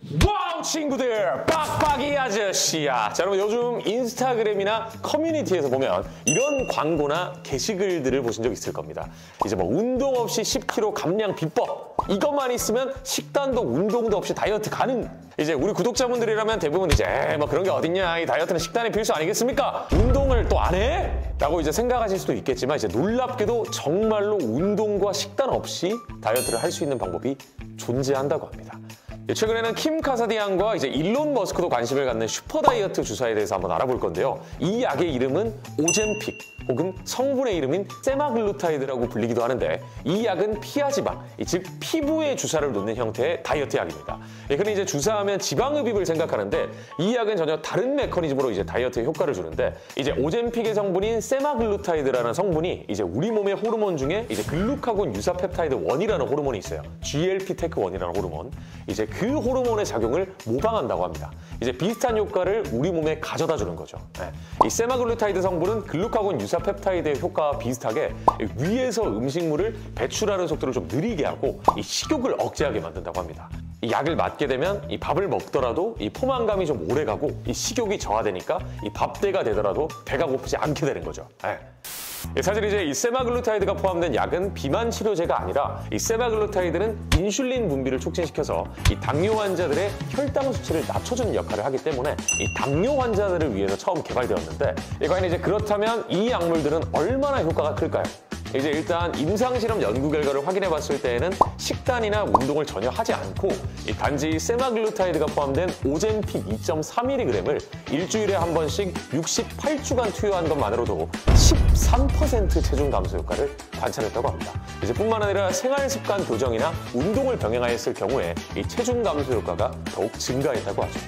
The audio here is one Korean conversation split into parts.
와우 친구들, 빡빡이 아저씨야. 자, 여러분 요즘 인스타그램이나 커뮤니티에서 보면 이런 광고나 게시글들을 보신 적 있을 겁니다. 이제 뭐 운동 없이 10kg 감량 비법, 이것만 있으면 식단도 운동도 없이 다이어트 가능. 이제 우리 구독자분들이라면 대부분 이제 뭐 그런 게 어딨냐, 이 다이어트는 식단의 필수 아니겠습니까? 운동을 또 안 해? 라고 이제 생각하실 수도 있겠지만, 이제 놀랍게도 정말로 운동과 식단 없이 다이어트를 할 수 있는 방법이 존재한다고 합니다. 최근에는 킴 카사디안과 이제 일론 머스크도 관심을 갖는 슈퍼다이어트 주사에 대해서 한번 알아볼 건데요. 이 약의 이름은 오젬픽, 혹은 성분의 이름인 세마글루타이드라고 불리기도 하는데, 이 약은 피하지방, 즉 피부에 주사를 놓는 형태의 다이어트 약입니다. 흔히 이제 주사하면 지방흡입을 생각하는데, 이 약은 전혀 다른 메커니즘으로 이제 다이어트에 효과를 주는데, 이제 오젬픽의 성분인 세마글루타이드라는 성분이 이제 우리 몸의 호르몬 중에 이제 글루카곤 유사 펩타이드 1이라는 호르몬이 있어요. GLP 테크 1이라는 호르몬. 이제 그 호르몬의 작용을 모방한다고 합니다. 이제 비슷한 효과를 우리 몸에 가져다 주는 거죠. 이 세마글루타이드 성분은 글루카곤 유사 펩타이드의 효과와 비슷하게 위에서 음식물을 배출하는 속도를 좀 느리게 하고 이 식욕을 억제하게 만든다고 합니다. 이 약을 맞게 되면 이 밥을 먹더라도 이 포만감이 좀 오래 가고 이 식욕이 저하되니까 이 밥때가 되더라도 배가 고프지 않게 되는 거죠. 사실 이제 이 세마글루타이드가 포함된 약은 비만 치료제가 아니라, 이 세마글루타이드는 인슐린 분비를 촉진시켜서 이 당뇨 환자들의 혈당 수치를 낮춰주는 역할을 하기 때문에 이 당뇨 환자들을 위해서 처음 개발되었는데, 과연 이제 그렇다면 이 약물들은 얼마나 효과가 클까요? 이제 일단 임상실험 연구 결과를 확인해 봤을 때에는 식단이나 운동을 전혀 하지 않고 단지 세마글루타이드가 포함된 오젬픽 2.3mg을 일주일에 한 번씩 68주간 투여한 것만으로도 13% 체중 감소 효과를 관찰했다고 합니다. 이제 뿐만 아니라 생활 습관 교정이나 운동을 병행하였을 경우에 이 체중 감소 효과가 더욱 증가했다고 하죠.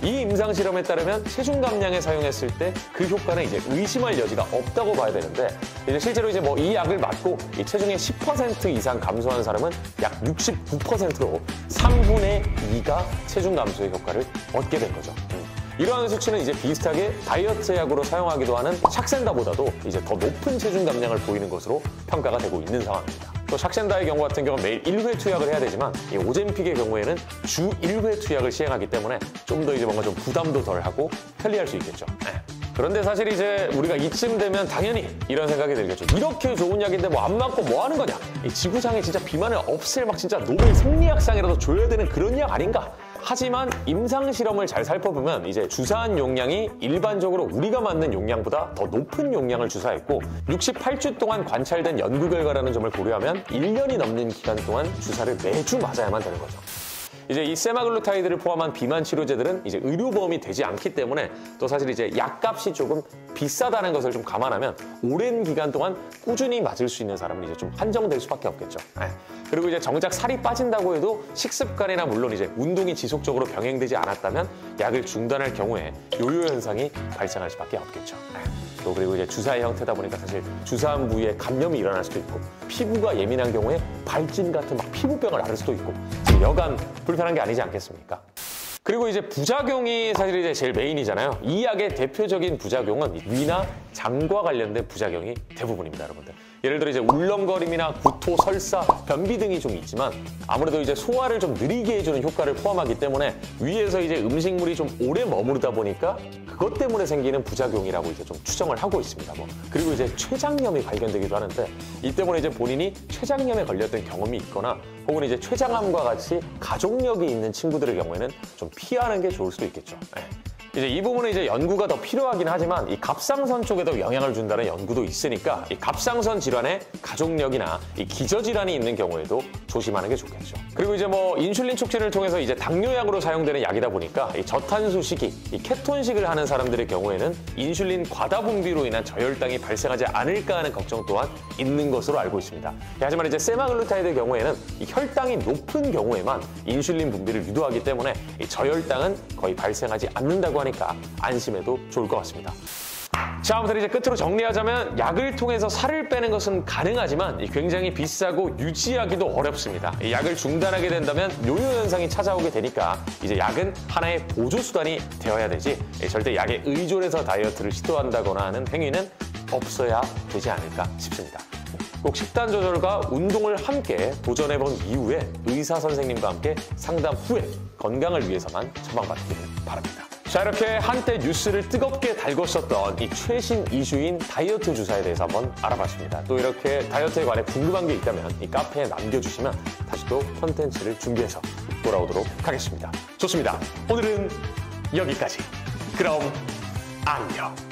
이 임상 실험에 따르면 체중 감량에 사용했을 때 그 효과는 이제 의심할 여지가 없다고 봐야 되는데, 이제 실제로 이제 뭐 이 약을 맞고 이 체중의 10% 이상 감소한 사람은 약 69%로 3분의 2가 체중 감소의 효과를 얻게 된 거죠. 이러한 수치는 이제 비슷하게 다이어트 약으로 사용하기도 하는 샥센다보다도 이제 더 높은 체중 감량을 보이는 것으로 평가가 되고 있는 상황입니다. 또 샥센다의 경우 같은 경우는 매일 1회 투약을 해야 되지만, 이 오젬픽의 경우에는 주 1회 투약을 시행하기 때문에 좀 더 이제 뭔가 좀 부담도 덜하고 편리할 수 있겠죠. 그런데 사실 이제 우리가 이쯤 되면 당연히 이런 생각이 들겠죠. 이렇게 좋은 약인데 뭐 안 맞고 뭐 하는 거냐? 이 지구상에 진짜 비만을 없앨 막 진짜 노벨 생리학상이라도 줘야 되는 그런 약 아닌가? 하지만 임상 실험을 잘 살펴보면 이제 주사한 용량이 일반적으로 우리가 맞는 용량보다 더 높은 용량을 주사했고, 68주 동안 관찰된 연구 결과라는 점을 고려하면 1년이 넘는 기간 동안 주사를 매주 맞아야만 되는 거죠. 이제 이 세마글루타이드를 포함한 비만 치료제들은 이제 의료보험이 되지 않기 때문에, 또 사실 이제 약값이 조금 비싸다는 것을 좀 감안하면 오랜 기간 동안 꾸준히 맞을 수 있는 사람은 이제 좀 한정될 수밖에 없겠죠. 그리고 이제 정작 살이 빠진다고 해도 식습관이나 물론 이제 운동이 지속적으로 병행되지 않았다면 약을 중단할 경우에 요요 현상이 발생할 수밖에 없겠죠. 또 그리고 이제 주사의 형태다 보니까 사실 주사한 부위에 감염이 일어날 수도 있고, 피부가 예민한 경우에 발진 같은 막 피부병을 앓을 수도 있고, 여간 불편한 게 아니지 않겠습니까? 그리고 이제 부작용이 사실 이제 제일 메인이잖아요. 이 약의 대표적인 부작용은 위나 장과 관련된 부작용이 대부분입니다, 여러분들. 예를 들어 이제 울렁거림이나 구토, 설사, 변비 등이 좀 있지만, 아무래도 이제 소화를 좀 느리게 해주는 효과를 포함하기 때문에 위에서 이제 음식물이 좀 오래 머무르다 보니까 그것 때문에 생기는 부작용이라고 이제 좀 추정을 하고 있습니다. 그리고 이제 췌장염이 발견되기도 하는데, 이 때문에 이제 본인이 췌장염에 걸렸던 경험이 있거나 혹은 이제 췌장암과 같이 가족력이 있는 친구들의 경우에는 좀 피하는 게 좋을 수도 있겠죠. 이제 이 부분은 이제 연구가 더 필요하긴 하지만, 이 갑상선 쪽에도 영향을 준다는 연구도 있으니까 이 갑상선 질환에 가족력이나 이 기저질환이 있는 경우에도 조심하는 게 좋겠죠. 그리고 이제 뭐 인슐린 촉진을 통해서 이제 당뇨약으로 사용되는 약이다 보니까 이 저탄수식이, 이 케톤식을 하는 사람들의 경우에는 인슐린 과다 분비로 인한 저혈당이 발생하지 않을까 하는 걱정 또한 있는 것으로 알고 있습니다. 하지만 이제 세마글루타이드의 경우에는 이 혈당이 높은 경우에만 인슐린 분비를 유도하기 때문에 이 저혈당은 거의 발생하지 않는다고 하니까 안심해도 좋을 것 같습니다. 자, 아무튼 이제 끝으로 정리하자면, 약을 통해서 살을 빼는 것은 가능하지만 굉장히 비싸고 유지하기도 어렵습니다. 이 약을 중단하게 된다면 요요 현상이 찾아오게 되니까 이제 약은 하나의 보조수단이 되어야 되지, 절대 약에 의존해서 다이어트를 시도한다거나 하는 행위는 없어야 되지 않을까 싶습니다. 꼭 식단 조절과 운동을 함께 도전해본 이후에 의사 선생님과 함께 상담 후에 건강을 위해서만 처방받기를 바랍니다. 자, 이렇게 한때 뉴스를 뜨겁게 달궜었던 이 최신 이슈인 다이어트 주사에 대해서 한번 알아봤습니다. 또 이렇게 다이어트에 관해 궁금한 게 있다면 이 카페에 남겨주시면 다시 또 콘텐츠를 준비해서 돌아오도록 하겠습니다. 좋습니다. 오늘은 여기까지. 그럼 안녕.